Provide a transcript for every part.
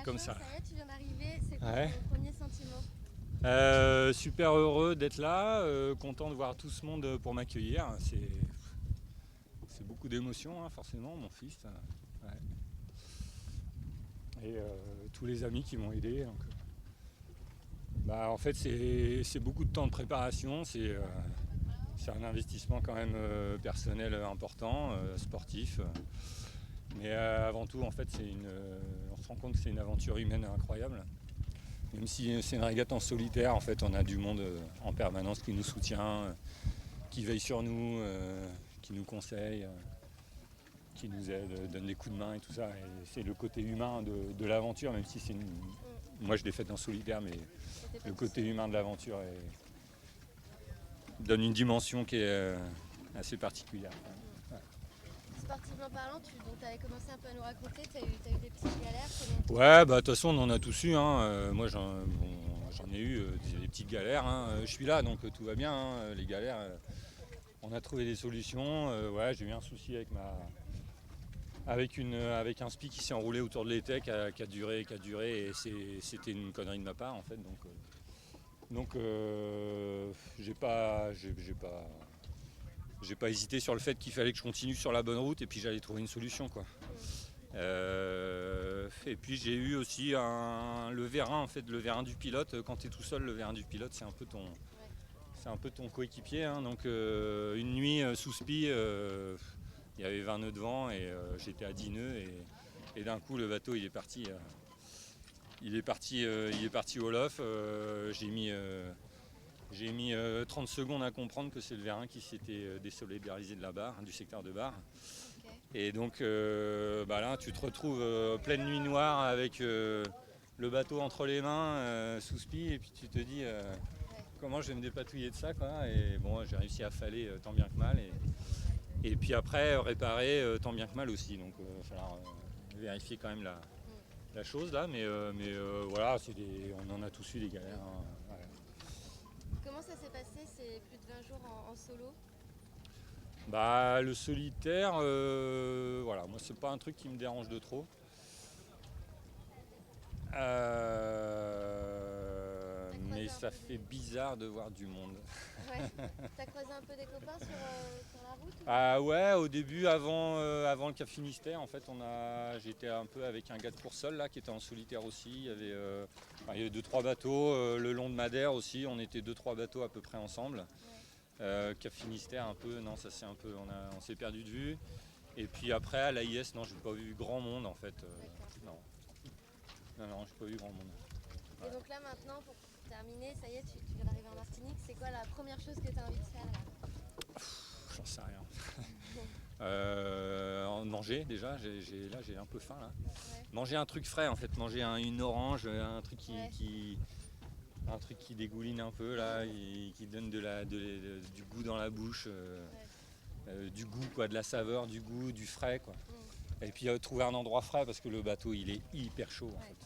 comme ça. Ça y est, tu viens d'arriver, c'est quoi Ouais. ton premier sentiment? Super heureux d'être là, content de voir tout ce monde pour m'accueillir. C'est beaucoup d'émotions, hein, forcément, mon fils. Ouais. Et tous les amis qui m'ont aidé. Donc, en fait, c'est beaucoup de temps de préparation. C'est un investissement quand même personnel important, sportif. Mais avant tout, en fait, on se rend compte que c'est une aventure humaine incroyable. Même si c'est une régate en solitaire, en fait, on a du monde en permanence qui nous soutient, qui veille sur nous, qui nous conseille, qui nous aide, donne des coups de main et tout ça. Et c'est le côté humain de l'aventure, même si moi je l'ai faite en solitaire, mais le côté humain de l'aventure donne une dimension qui est assez particulière. Ouais. Sportivement parlant, tu avais commencé un peu à nous raconter, tu as eu des petites galères. Ouais, de toute façon, on en a tous eu. Hein. Moi, j'en ai eu des petites galères. Hein. Je suis là, donc tout va bien. Hein. Les galères, on a trouvé des solutions. Ouais, j'ai eu un souci avec un spi qui s'est enroulé autour de l'été, qui a duré, et c'était une connerie de ma part, en fait. Donc j'ai pas hésité sur le fait qu'il fallait que je continue sur la bonne route et puis j'allais trouver une solution, quoi. Et puis j'ai eu aussi le vérin, en fait, le vérin du pilote. Quand tu es tout seul, le vérin du pilote, c'est un peu ton coéquipier. Hein. Donc une nuit sous spi, il y avait 20 nœuds de vent et j'étais à 10 nœuds et d'un coup le bateau il est parti au lof. J'ai mis 30 secondes à comprendre que c'est le vérin qui s'était désolidarisé de la barre, du secteur de barre. Okay. Et donc là, tu te retrouves pleine nuit noire avec le bateau entre les mains, sous spi, et puis tu te dis comment je vais me dépatouiller de ça, quoi. Et bon, j'ai réussi à affaler tant bien que mal. Et puis après, réparer tant bien que mal aussi. Donc il va falloir vérifier quand même la chose là. Mais voilà, on en a tous eu des galères. Hein. Ouais. Comment ça s'est passé ces plus de 20 jours en solo? Le solitaire, voilà, moi c'est pas un truc qui me dérange de trop. Mais ça fait bizarre de voir du monde. Ouais. T'as croisé un peu des copains sur la route? Ah ouais, au début, avant le Cap Finistère, en fait, j'étais un peu avec un gars de Coursol là, qui était en solitaire aussi. Il y avait 2-3 bateaux le long de Madère aussi. On était 2-3 bateaux à peu près ensemble. Ouais. Cap Finistère un peu, non, ça c'est un peu, on s'est perdu de vue. Et puis après à l'AIS, non, j'ai pas vu grand monde en fait. Non, j'ai pas vu grand monde. Ouais. Et donc là maintenant, pour terminer, ça y est, tu viens d'arriver en Martinique. C'est quoi la première chose que tu as envie de faire là? J'en sais rien. Manger déjà, j'ai un peu faim là. Ouais. Manger un truc frais en fait, manger une orange, un truc Ouais. un truc qui dégouline un peu là, qui donne du goût dans la bouche, du goût quoi, de la saveur, du goût, du frais quoi. Et puis trouver un endroit frais parce que le bateau il est hyper chaud en fait.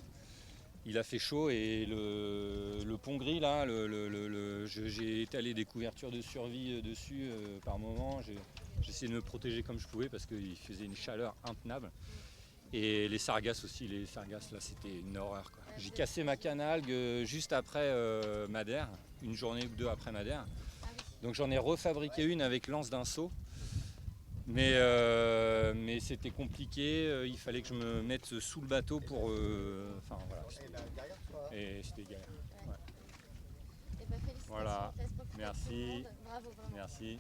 Il a fait chaud et le pont gris là, j'ai étalé des couvertures de survie dessus par moment. J'essayais de me protéger comme je pouvais parce qu'il faisait une chaleur intenable. Et les sargasses aussi, là c'était une horreur, quoi. J'ai cassé ma canne à algues juste après Madère, une journée ou deux après Madère. Donc j'en ai refabriqué une avec l'anse d'un seau. Mais c'était compliqué, il fallait que je me mette sous le bateau pour. Enfin voilà. Et c'était galère. Ouais. Et félicitations, Voilà. laisse profiter Merci. tout le monde. Bravo, vraiment. Merci.